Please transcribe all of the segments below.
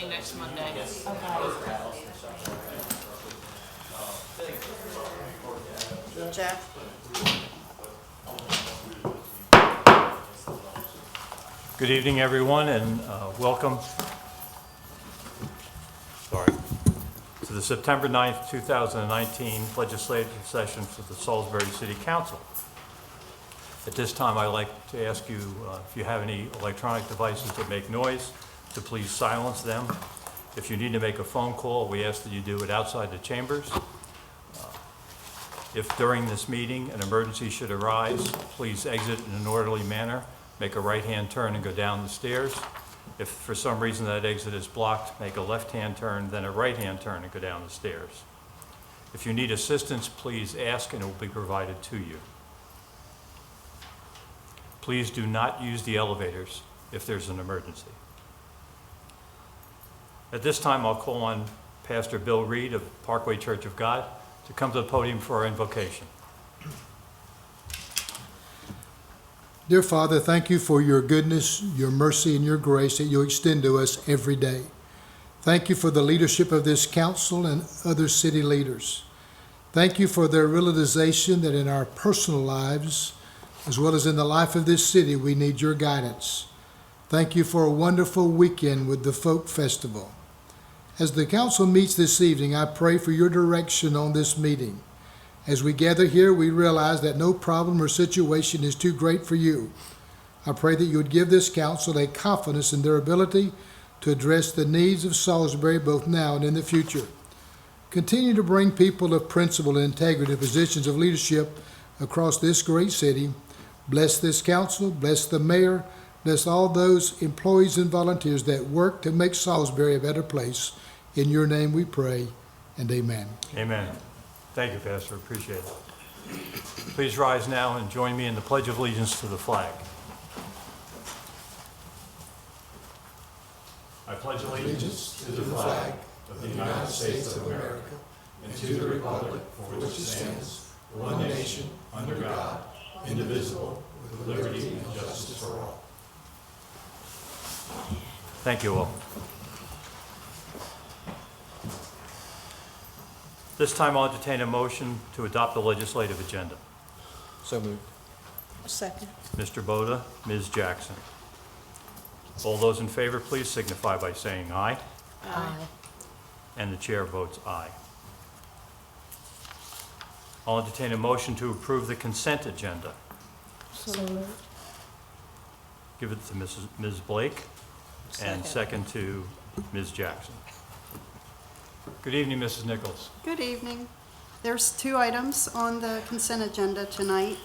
meeting next Monday. Jeff? Good evening, everyone, and welcome to the September 9th, 2019 legislative session for the Salisbury City Council. At this time, I'd like to ask you if you have any electronic devices that make noise, to please silence them. If you need to make a phone call, we ask that you do it outside the chambers. If during this meeting an emergency should arise, please exit in an orderly manner, make a right-hand turn and go down the stairs. If for some reason that exit is blocked, make a left-hand turn, then a right-hand turn and go down the stairs. If you need assistance, please ask and it will be provided to you. Please do not use the elevators if there's an emergency. At this time, I'll call on Pastor Bill Reed of Parkway Church of God to come to the podium for our invocation. Dear Father, thank you for your goodness, your mercy, and your grace that you extend to us every day. Thank you for the leadership of this council and other city leaders. Thank you for their realization that in our personal lives, as well as in the life of this city, we need your guidance. Thank you for a wonderful weekend with the Folk Festival. As the council meets this evening, I pray for your direction on this meeting. As we gather here, we realize that no problem or situation is too great for you. I pray that you would give this council a confidence in their ability to address the needs of Salisbury both now and in the future. Continue to bring people of principle and integrity to positions of leadership across this great city. Bless this council, bless the mayor, bless all those employees and volunteers that work to make Salisbury a better place. In your name we pray, and amen. Amen. Thank you, Pastor. Appreciate it. Please rise now and join me in the Pledge of Allegiance to the flag. I pledge allegiance To the flag of the United States of America and to the republic for which it stands, one nation, under God, indivisible, with liberty and justice for all. Thank you all. This time I'll entertain a motion to adopt the legislative agenda. So moved. Second. Mr. Boda, Ms. Jackson. All those in favor, please signify by saying aye. Aye. And the chair votes aye. I'll entertain a motion to approve the consent agenda. So moved. Give it to Ms. Blake, and second to Ms. Jackson. Good evening, Mrs. Nichols. Good evening. There's two items on the consent agenda tonight.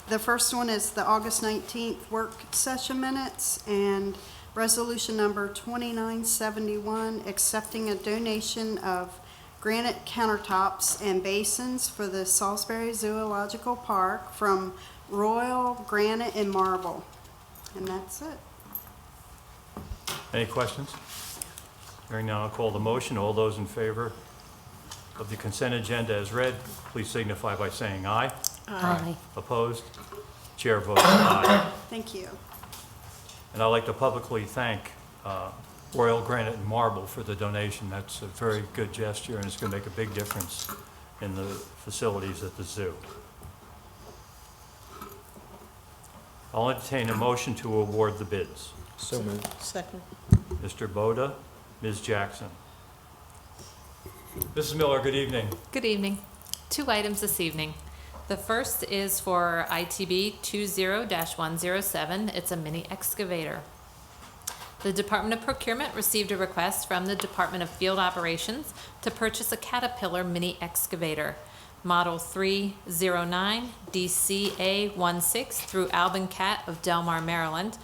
The first one is the August 19th work session minutes and resolution number 2971, accepting a donation of granite countertops and basins for the Salisbury Zoological Park from Royal Granite and Marble. And that's it. Any questions? Hearing none, I'll call the motion. All those in favor of the consent agenda as read, please signify by saying aye. Aye. Opposed? Chair votes aye. Thank you. And I'd like to publicly thank Royal Granite and Marble for the donation. That's a very good gesture, and it's going to make a big difference in the facilities at the zoo. I'll entertain a motion to award the bids. So moved. Second. Mr. Boda, Ms. Jackson. Mrs. Miller, good evening. Good evening. Two items this evening. The first is for ITB 20-107. It's a mini excavator. The Department of Procurement received a request from the Department of Field Operations to purchase a Caterpillar mini excavator, Model 309 DCA16 through Alvin Cat of Delmar, Maryland,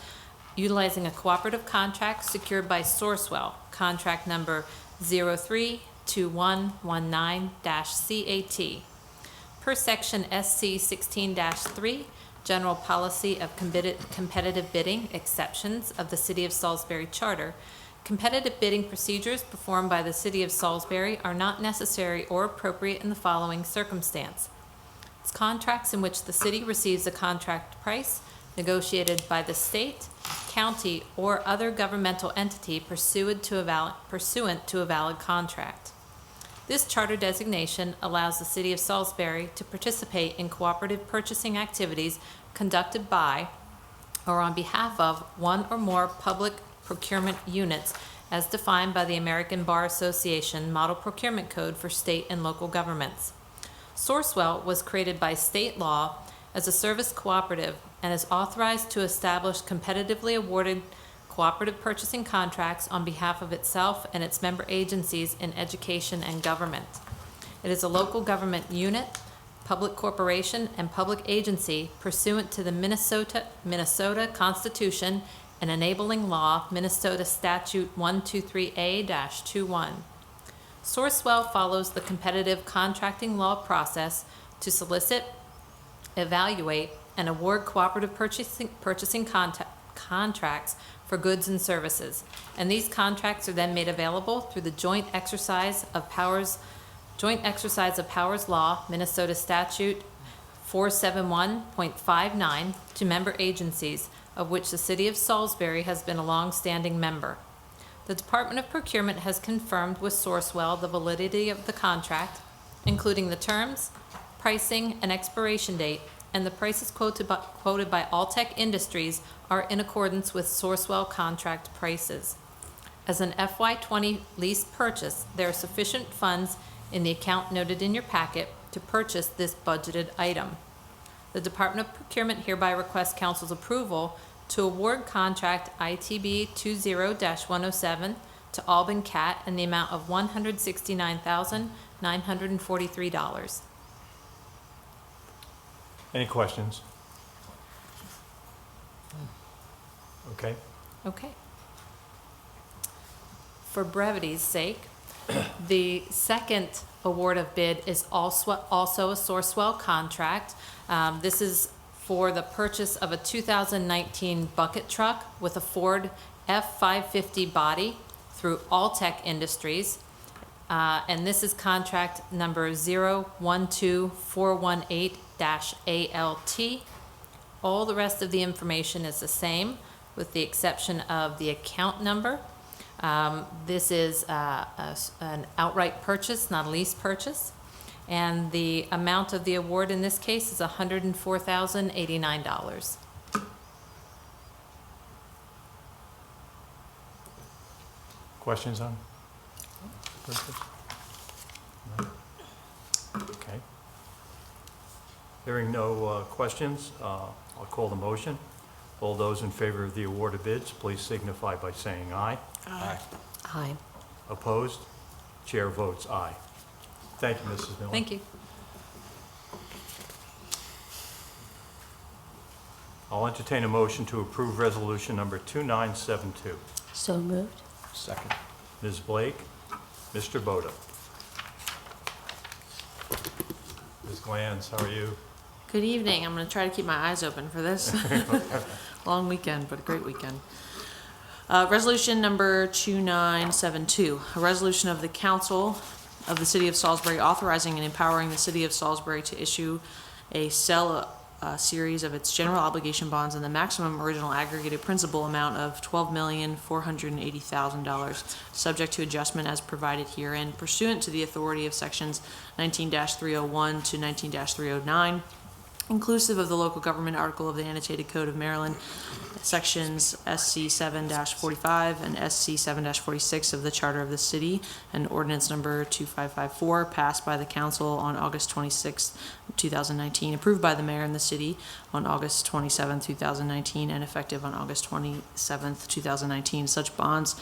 utilizing a cooperative contract secured by Sourcewell, contract number 032119-CAT. Per section SC 16-3, General Policy of Competitive Bidding, Exceptions of the City of Salisbury Charter, competitive bidding procedures performed by the City of Salisbury are not necessary or appropriate in the following circumstance. It's contracts in which the city receives a contract price, negotiated by the state, county, or other governmental entity pursuant to a valid contract. This charter designation allows the City of Salisbury to participate in cooperative purchasing activities conducted by or on behalf of one or more public procurement units as defined by the American Bar Association Model Procurement Code for state and local governments. Sourcewell was created by state law as a service cooperative and is authorized to establish competitively awarded cooperative purchasing contracts on behalf of itself and its member agencies in education and government. It is a local government unit, public corporation, and public agency pursuant to the Minnesota Constitution and enabling law, Minnesota Statute 123A-21. Sourcewell follows the competitive contracting law process to solicit, evaluate, and award cooperative purchasing contracts for goods and services, and these contracts are then made available through the joint exercise of powers law, Minnesota Statute 471.59, to member agencies, of which the City of Salisbury has been a long-standing member. The Department of Procurement has confirmed with Sourcewell the validity of the contract, including the terms, pricing, and expiration date, and the prices quoted by Alltech Industries are in accordance with Sourcewell contract prices. As an FY20 lease purchase, there are sufficient funds in the account noted in your packet to purchase this budgeted item. The Department of Procurement hereby requests Council's approval to award contract ITB 20-107 to Alban Cat in the amount of $169,943. Any questions? Okay. Okay. For brevity's sake, the second award of bid is also a Sourcewell contract. This is for the purchase of a 2019 bucket truck with a Ford F-550 body through Alltech Industries. And this is contract number 012418-ALT. All the rest of the information is the same, with the exception of the account number. This is an outright purchase, not a lease purchase. And the amount of the award in this case is $104,089. Questions on purchase? No? Okay. Hearing no questions, I'll call the motion. All those in favor of the award of bids, please signify by saying aye. Aye. Aye. Opposed? Chair votes aye. Thank you, Mrs. Miller. Thank you. I'll entertain a motion to approve resolution number 2972. So moved. Second. Ms. Blake, Mr. Boda. Ms. Glanz, how are you? Good evening. I'm going to try to keep my eyes open for this. Long weekend, but a great weekend. Resolution number 2972, a resolution of the Council of the City of Salisbury authorizing and empowering the City of Salisbury to issue sell a series of its general obligation bonds in the maximum original aggregated principal amount of $12,480,000, subject to adjustment as provided herein pursuant to the authority of sections 19-301 to 19-309, inclusive of the local government article of the annotated code of Maryland, sections SC 7-45 and SC 7-46 of the charter of the city, and ordinance number 2554 passed by the council on August 26, 2019, approved by the mayor and the city on August 27, 2019, and effective on August 27, 2019. Such bonds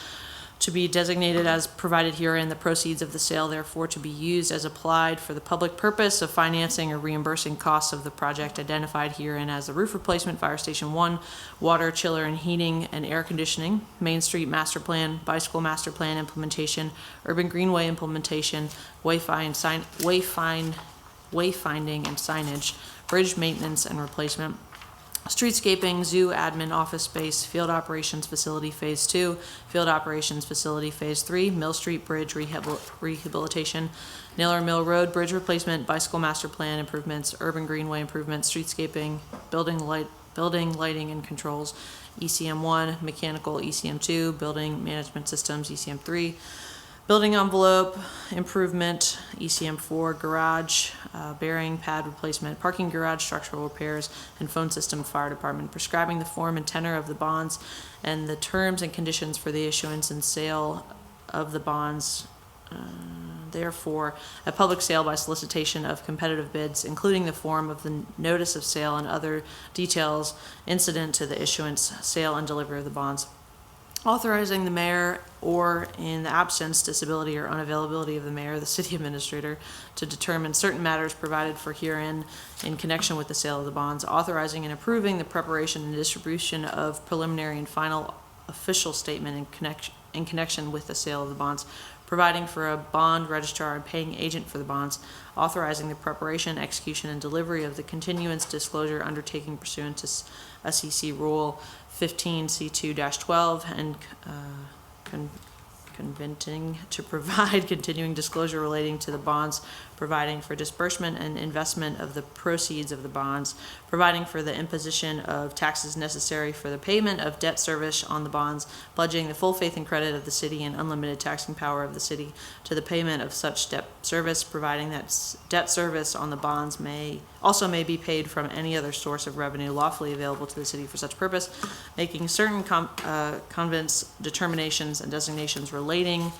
to be designated as provided herein, the proceeds of the sale therefore to be used as applied for the public purpose of financing or reimbursing costs of the project identified herein as the roof replacement, Fire Station 1, water, chiller and heating and air conditioning, Main Street Master Plan, Bicycle Master Plan implementation, Urban Greenway implementation, wayfinding and signage, bridge maintenance and replacement, streetscaping, zoo admin office space, field operations facility phase 2, field operations facility phase 3, Mill Street Bridge rehabilitation, Naylor Mill Road bridge replacement, bicycle master plan improvements, urban greenway improvements, streetscaping, building building, lighting, and controls, ECM1, mechanical, ECM2, building management systems, ECM3, building envelope improvement, ECM4, garage, bearing pad replacement, parking garage, structural repairs, and phone system, fire department, prescribing the form and tenor of the bonds and the terms and conditions for the issuance and sale of the bonds. Therefore, a public sale by solicitation of competitive bids, including the form of the notice of sale and other details incident to the issuance, sale, and delivery of the bonds. Authorizing the mayor, or in the absence, disability, or unavailability of the mayor, the city administrator, to determine certain matters provided for herein in connection with the sale of the bonds. Authorizing and approving the preparation and distribution of preliminary and final official statement in connection with the sale of the bonds. Providing for a bond registrar and paying agent for the bonds. Authorizing the preparation, execution, and delivery of the continuance disclosure undertaking pursuant to SEC Rule 15C2-12 and conventing to provide continuing disclosure relating to the bonds, providing for disbursement and investment of the proceeds of the bonds, providing for the imposition of taxes necessary for the payment of debt service on the bonds, pledging the full faith and credit of the city and unlimited taxing power of the city to the payment of such debt service, providing that debt service on the bonds may be paid from any other source of revenue lawfully available to the city for such purpose, making certain convents determinations and designations relating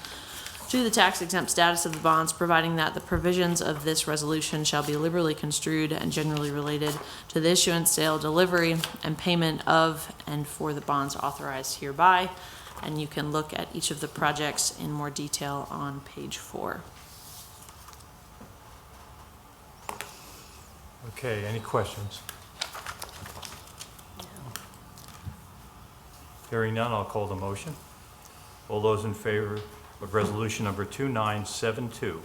to the tax-exempt status of the bonds, providing that the provisions of this resolution shall be liberally construed and generally related to the issuance, sale, delivery, and payment of and for the bonds authorized hereby. And you can look at each of the projects in more detail on page 4. Okay, any questions? Hearing none, I'll call the motion. All those in favor of resolution number 2972,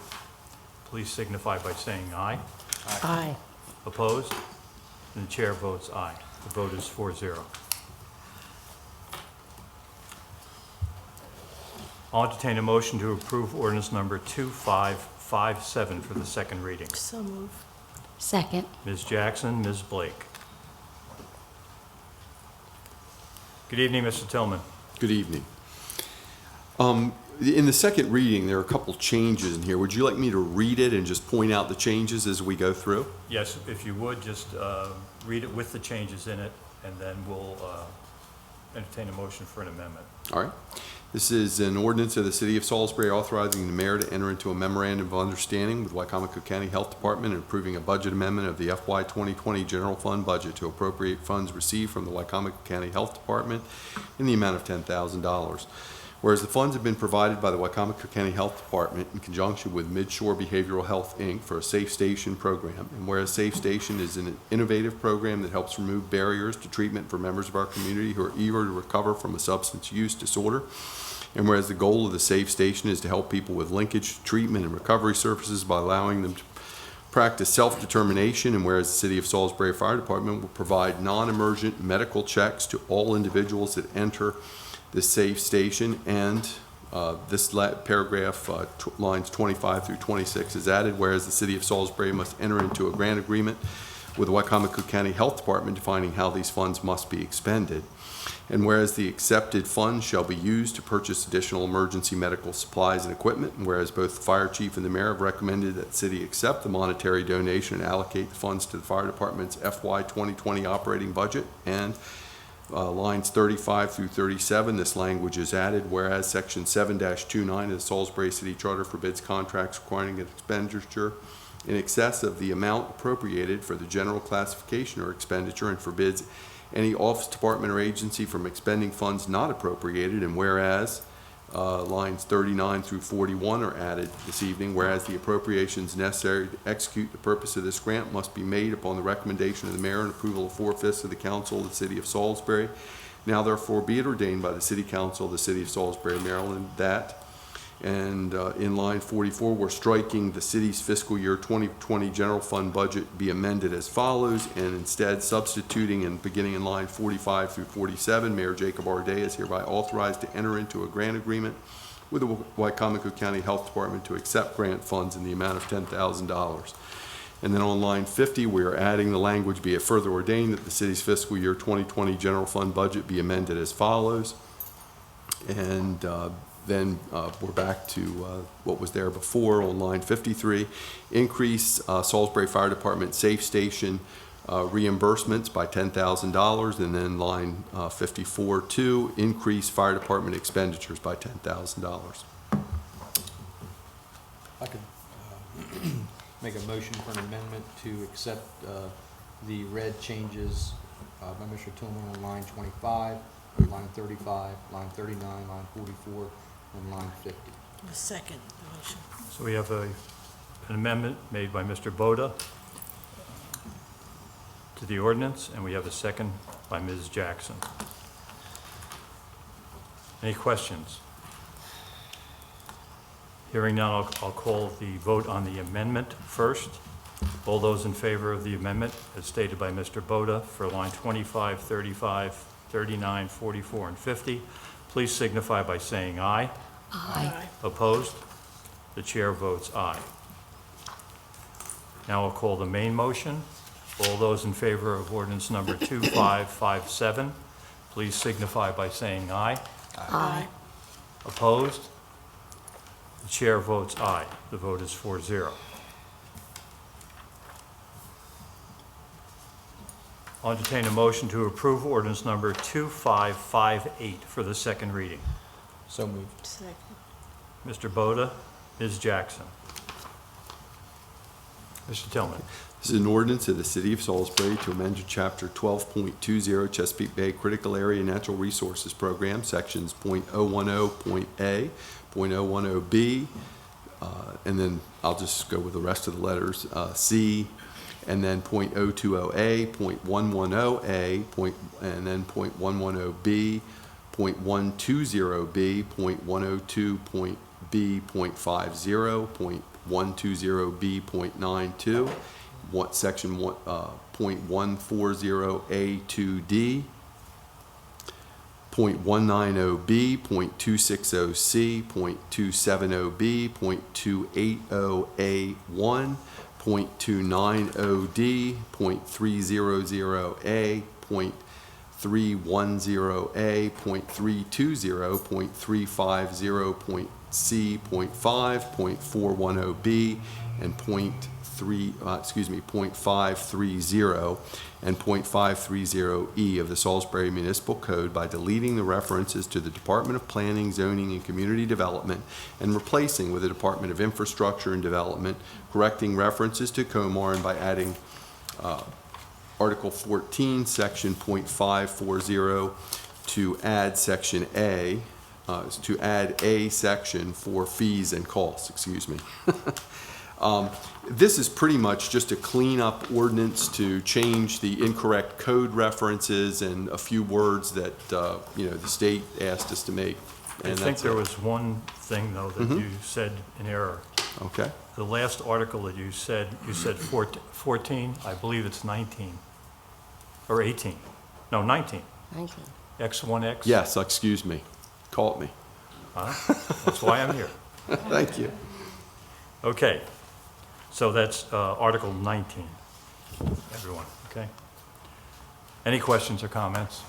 please signify by saying aye. Aye. Opposed? And the chair votes aye. The vote is 4-0. I'll entertain a motion to approve ordinance number 2557 for the second reading. So move. Second. Ms. Jackson, Ms. Blake. Good evening, Mr. Tillman. Good evening. In the second reading, there are a couple changes in here. Would you like me to read it and just point out the changes as we go through? Yes, if you would, just read it with the changes in it, and then we'll entertain a motion for an amendment. All right. This is an ordinance of the City of Salisbury authorizing the mayor to enter into a memorandum of understanding with Wycomico County Health Department and approving a budget amendment of the FY 2020 general fund budget to appropriate funds received from the Wycomico County Health Department in the amount of $10,000. Whereas the funds have been provided by the Wycomico County Health Department in conjunction with Midshore Behavioral Health, Inc. for a Safe Station program, and whereas Safe Station is an innovative program that helps remove barriers to treatment for members of our community who are eager to recover from a substance use disorder, and whereas the goal of the Safe Station is to help people with linkage, treatment, and recovery services by allowing them to practice self-determination, and whereas the City of Salisbury Fire Department will provide non-emergent medical checks to all individuals that enter the Safe Station, and this paragraph, lines 25 through 26 is added, whereas the City of Salisbury must enter into a grant agreement with the Wycomico County Health Department defining how these funds must be expended. And whereas the accepted funds shall be used to purchase additional emergency medical supplies and equipment, and whereas both the fire chief and the mayor have recommended that the city accept the monetary donation and allocate the funds to the fire department's FY 2020 operating budget, and lines 35 through 37, this language is added, whereas section 7-29 of the Salisbury City Charter forbids contracts requiring an expenditure in excess of the amount appropriated for the general classification or expenditure, and forbids any office, department, or agency from expending funds not appropriated, and whereas lines 39 through 41 are added this evening, whereas the appropriations necessary to execute the purpose of this grant must be made upon the recommendation of the mayor and approval of 4/5 of the council of the City of Salisbury. Now therefore be it ordained by the City Council of the City of Salisbury, Maryland, that, and in line 44, we're striking the city's fiscal year 2020 general fund budget be amended as follows, and instead substituting and beginning in line 45 through 47, Mayor Jacob Arday is hereby authorized to enter into a grant agreement with the Wycomico County Health Department to accept grant funds in the amount of $10,000. And then on line 50, we are adding the language, be it further ordained that the city's fiscal year 2020 general fund budget be amended as follows. And then we're back to what was there before on line 53. Increase Salisbury Fire Department Safe Station reimbursements by $10,000. And then line 54-2, increase fire department expenditures by $10,000. I could make a motion for an amendment to accept the red changes by Mr. Tillman on line 25, line 35, line 39, line 44, and line 50. The second motion. So we have an amendment made by Mr. Boda to the ordinance, and we have a second by Ms. Jackson. Any questions? Hearing none, I'll call the vote on the amendment first. All those in favor of the amendment, as stated by Mr. Boda, for line 25, 35, 39, 44, and 50, please signify by saying aye. Aye. Opposed? The chair votes aye. Now I'll call the main motion. All those in favor of ordinance number 2557, please signify by saying aye. Aye. Opposed? The chair votes aye. The vote is 4-0. I'll entertain a motion to approve ordinance number 2558 for the second reading. So moved. Second. Mr. Boda, Ms. Jackson. Mr. Tillman. This is an ordinance of the City of Salisbury to amend Chapter 12.20 Chesapeake Bay Critical Area Natural Resources Program, Sections .010.A, .010B, and then I'll just go with the rest of the letters, C, and then .020A, .110A, and then .110B, .120B, .102.B, .50, .120B.92, section .140A2D, .190B, .260C, .270B, .280A1, .290D, .300A, .310A, .320, .350, C, .5, .410B, and .530 and .530E of the Salisbury Municipal Code by deleting the references to the Department of Planning, Zoning, and Community Development and replacing with the Department of Infrastructure and Development, correcting references to Comar, and by adding Article 14, Section .540 to add Section A, to add a section for fees and costs, excuse me. This is pretty much just a clean-up ordinance to change the incorrect code references and a few words that, the state asked us to make. I And think that's there it. was one thing, though, that you said in error. Okay, The last article that you said 14, I believe it's 19, or 18. No, 19. 19. X1X. yes, excuse me, caught me. Huh? That's why I'm here. Thank you. Okay, so that's Article 19, everyone, okay? Any questions or comments?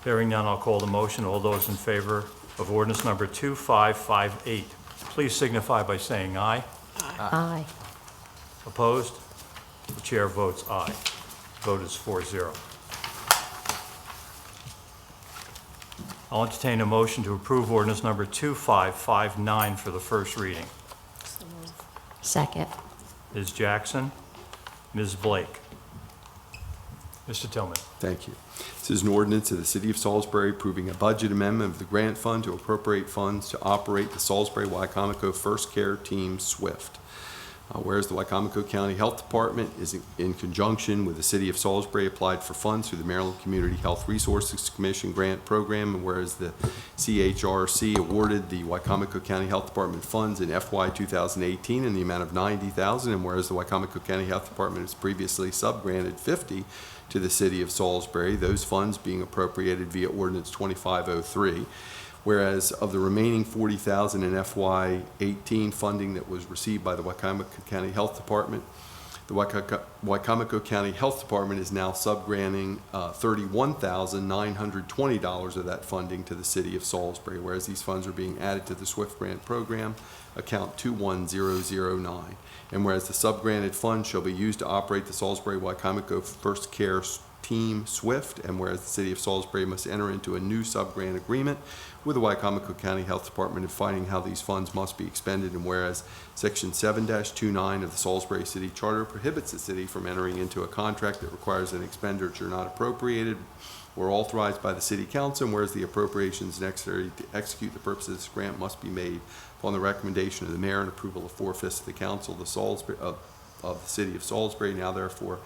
Hearing none, I'll call the motion. All those in favor of ordinance number 2558, please signify by saying aye. Aye. Opposed? The chair votes aye. Vote is 4-0. I'll entertain a motion to approve ordinance number 2559 for the first reading. So moved. Second. Ms. Jackson, Ms. Blake. Mr. Tillman. Thank you. This is an ordinance of the City of Salisbury approving a budget amendment of the grant fund to appropriate funds to operate the Salisbury-Wycomico First Care Team SWIFT. Whereas the Wycomico County Health Department is in conjunction with the City of Salisbury applied for funds through the Maryland Community Health Resources Commission grant program, and whereas the CHRC awarded the Wycomico County Health Department funds in FY 2018 in the amount of $90,000, and whereas the Wycomico County Health Department has previously subgranted $50,000 to the City of Salisbury, those funds being appropriated via Ordinance 2503. Whereas of the remaining $40,000 in FY18 funding that was received by the Wycomico County Health Department, the Wycomico County Health Department is now subgranting $31,920 of that funding to the city of Salisbury, whereas these funds are being added to the SWIFT grant program, account 21009. And whereas the subgranted funds shall be used to operate the Salisbury Wycomico First Care Team SWIFT, and whereas the city of Salisbury must enter into a new subgrant agreement with the Wycomico County Health Department defining how these funds must be expended, and whereas Section 7-29 of the Salisbury City Charter prohibits the city from entering into a contract that requires an expenditure not appropriated or authorized by the city council, and whereas the appropriations necessary to execute the purposes of this grant must be made upon the recommendation of the mayor and approval of 4/5 of the council of the city of Salisbury. Now therefore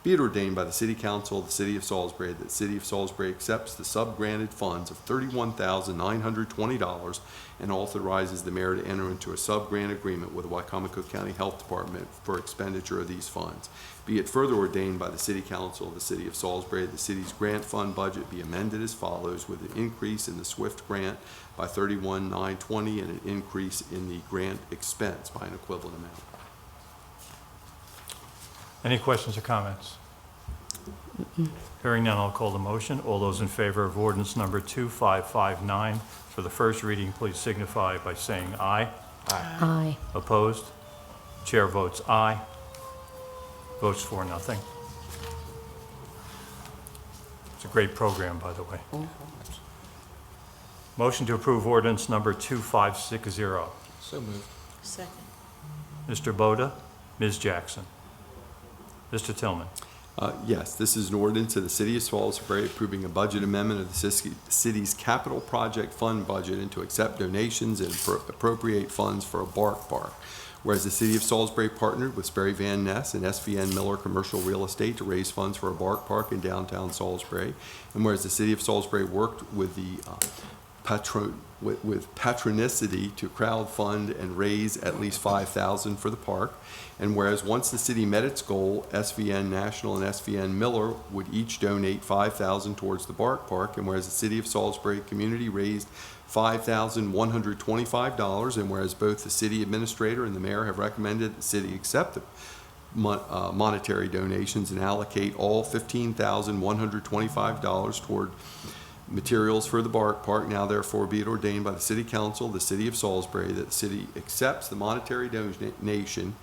be it ordained by the City Council of the City of Salisbury that the City of Salisbury accepts the subgranted funds of $31,920 and authorizes the mayor to enter into a subgrant agreement with the Wycomico County Health Department for expenditure of these funds. Be it further ordained by the City Council of the City of Salisbury that the city's grant fund budget be amended as follows, with an increase in the SWIFT grant by $31,920 and an increase in the grant expense by an equivalent amount. Any questions or comments? Hearing none, I'll call the motion. All those in favor of ordinance number 2559 for the first reading, please signify by saying aye. Aye. Opposed? Chair votes aye. Votes for, nothing. It's a great program, by the way. Motion to approve ordinance number 2560. So moved. Second. Mr. Boda, Ms. Jackson. Mr. Tillman. Yes, this is an ordinance of the City of Salisbury approving a budget amendment of the city's capital project fund budget and to accept donations and appropriate funds for a bark park. Whereas the City of Salisbury partnered with Sperry Van Ness and SVN Miller Commercial Real Estate to raise funds for a bark park in downtown Salisbury, and whereas the City of Salisbury worked with the patronicity to crowdfund and raise at least $5,000 for the park. And whereas once the city met its goal, SVN National and SVN Miller would each donate $5,000 towards the bark park. And whereas the City of Salisbury community raised $5,125, and whereas both the city administrator and the mayor have recommended that the city accept the monetary donations and allocate all $15,125 toward materials for the bark park. Now therefore be it ordained by the City Council of the City of Salisbury that the city accepts the monetary donation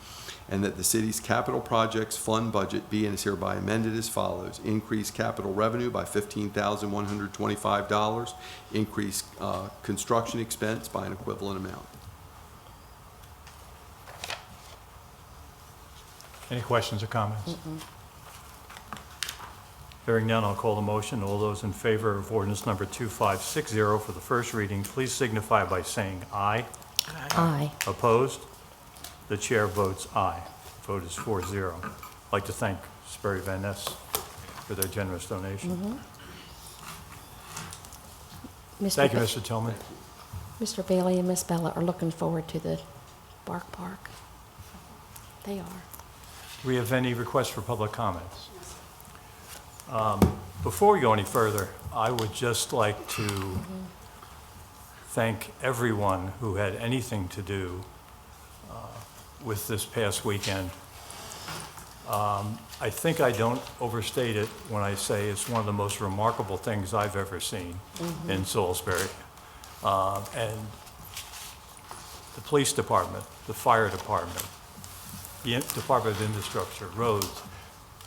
and that the city's capital projects fund budget be and is hereby amended as follows. Increase capital revenue by $15,125. Increase construction expense by an equivalent amount. Any questions or comments? Hearing none, I'll call the motion. All those in favor of ordinance number 2560 for the first reading, please signify by saying aye. Aye. Opposed? The chair votes aye. Vote is 4-0. I'd like to thank Sperry Van Ness for their generous donation. Thank you, Mr. Tillman. Mr. Bailey and Miss Bella are looking forward to the bark park. They are. Do we have any requests for public comments? Before we go any further, I would just like to thank everyone who had anything to do with this past weekend. I think I don't overstate it when I say it's one of the most remarkable things I've ever seen in Salisbury. And the police department, the fire department, the Department of Infrastructure, roads,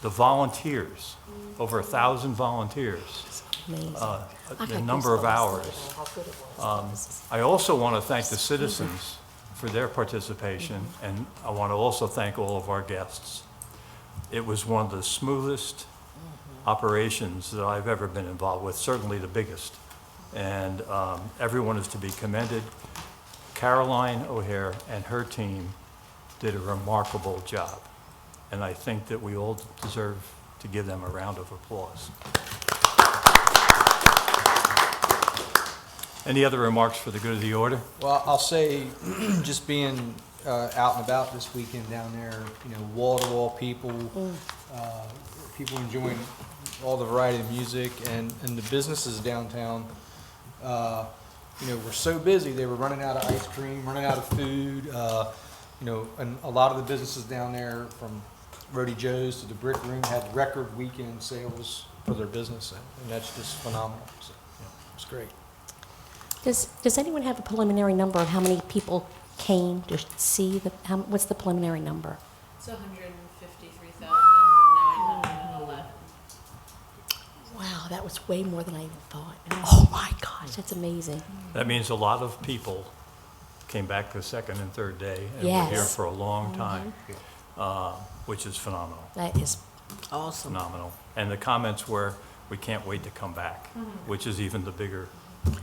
the volunteers, over 1,000 volunteers, Amazing. the number of hours. I also want to thank the citizens for their participation, and I want to also thank all of our guests. It was one of the smoothest operations that I've ever been involved with, certainly the biggest. And everyone is to be commended. Caroline O'Hare and her team did a remarkable job. And I think that we all deserve to give them a round of applause. Any other remarks for the good of the order? Well, I'll say, just being out and about this weekend down there, wall-to-wall people, people enjoying all the variety of music, and the businesses downtown were so busy, they were running out of ice cream, running out of food. And a lot of the businesses down there, from Rody Joe's to the Brick Room, had record weekend sales for their business, and that's just phenomenal. So, it's great. Does anyone have a preliminary number of how many people came to see what's the preliminary number? It's 153,911. Wow, that was way more than I even thought. Oh my gosh, that's amazing. That means a lot of people came back the second and third day and were here Yes. for a long time, which is phenomenal, That is Awesome. phenomenal. And the comments were, we can't wait to come back, which is even the bigger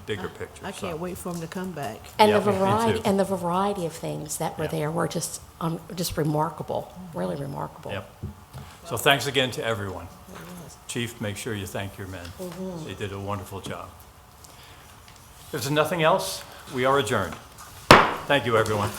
picture. I So, can't wait for them to come back. and Yeah, the me variety too. the variety of things that were Yeah. there were just remarkable, really remarkable. Yep. So thanks again to everyone. Chief, make sure you thank your men. They did a wonderful job. If there's nothing else, we are adjourned. Thank you, everyone.